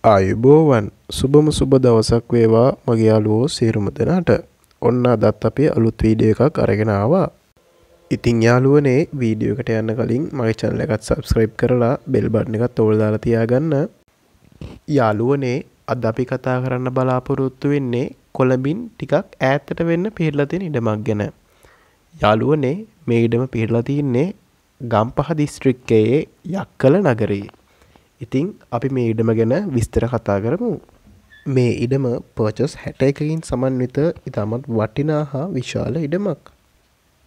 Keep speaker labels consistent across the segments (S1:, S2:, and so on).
S1: ආයුබෝවන් සුබම සුබ දවසක් වේවා මගේ යාළුවෝ සියලුම දෙනාට. ඔන්න අදත් අපි අලුත් වීඩියෝ එකක් අරගෙන ආවා. ඉතින් යාළුවනේ වීඩියෝ එකට යන්න කලින් මගේ channel එකත් subscribe කරලා bell button එකත් ඕල් දාලා තියාගන්න. යාළුවනේ අද අපි කතා කරන්න බලාපොරොත්තු වෙන්නේ කොළඹින් ටිකක් ඈතට වෙන්න පිහිටලා තියෙන ඉඩමක් ගැන. යාළුවනේ මේ ඉඩම පිහිටලා තියෙන්නේ ගම්පහ දිස්ත්‍රික්කයේ යක්කල නගරයේ. ඉතින් අපි මේ ඉඩම ගැන විස්තර කතා කරමු. මේ ඉඩම පර්චස් 61කින් සමන්විත ඉතාමත් වටිනා හා විශාල ඉඩමක්.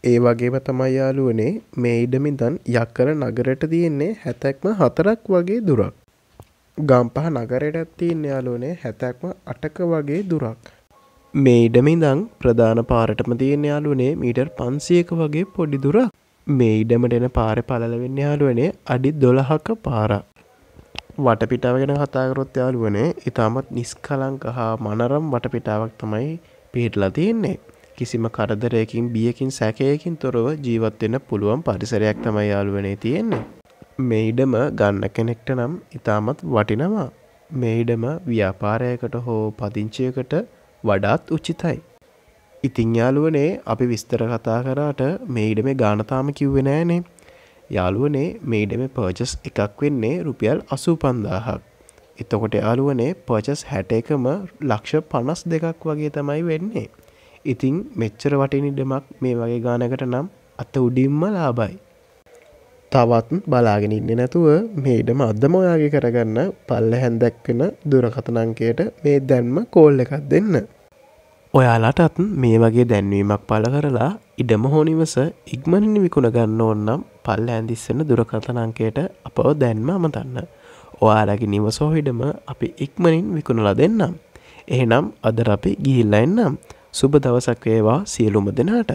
S1: ඒ වගේම තමයි යාළුවනේ මේ ඉඩම ඉඳන් යක්කල නගරයට තියෙන්නේ 74ක් වගේ දුරක්. ගම්පහ නගරයටත් තියෙන්නේ යාළුවනේ 78ක වගේ දුරක්. මේ ඉඩම ඉඳන් ප්‍රධාන පාරටම තියෙන්නේ යාළුවනේ මීටර් 500ක වගේ පොඩි දුරක්. මේ ඉඩමට එන පාරේ පළල වෙන්නේ යාළුවනේ අඩි 12ක පාරක්. වටපිටාව ගැන කතා කරොත් යාළුවනේ ඉතාමත් නිස්කලංක හා මනරම් වටපිටාවක් තමයි පිහිටලා තියෙන්නේ. කිසිම කරදරයකින් බියකින් සැකයකින් තොරව ජීවත් වෙන්න පුළුවන් පරිසරයක් තමයි යාළුවනේ තියෙන්නේ. මේ ඉඩම ගන්න කෙනෙක්ට නම් ඉතාමත් වටිනවා. මේ ඉඩම ව්‍යාපාරයකට හෝ පදිංචියකට වඩාත් උචිතයි. ඉතින් යාළුවනේ අපි විස්තර කතා කරාට මේ ඉඩමේ ගාණ තාම කිව්වේ නෑනේ. යාළුවනේ මේ ඉඩමේ පර්චස් එකක් වෙන්නේ රුපියල් 85000ක්. එතකොට යාළුවනේ පර්චස් 61ම ලක්ෂ 52ක් වගේ තමයි වෙන්නේ. ඉතින් මෙච්චර වටින ඉඩමක් මේ වගේ ගානකට නම් අත උඩින්ම ලාභයි. තවත් බලාගෙන ඉන්නේ නැතුව මේ ඉඩම අදම ඔයාගේ කරගන්න පල්ලෙහෙන් දැක්වෙන දුරකථන අංකයට මේ දැන්ම කෝල් එකක් දෙන්න. ඔයාලටත් මේ වගේ දැන්වීමක් පළ කරලා ඉඩම හෝ නිවස ඉක්මනින් විකුණ ගන්න ඕන නම් පල්ලෙහෙන් දිස්සෙන දුරකථන අංකයට අපව දැන්ම අමතන්න. ඔයාලගේ නිවස හෝ ඉඩම අපි ඉක්මනින් විකුණලා දෙන්නම්. එහෙනම් අද අපි ගිහිල්ලා එන්නම්. සුබ දවසක් වේවා සියලුම දෙනාට.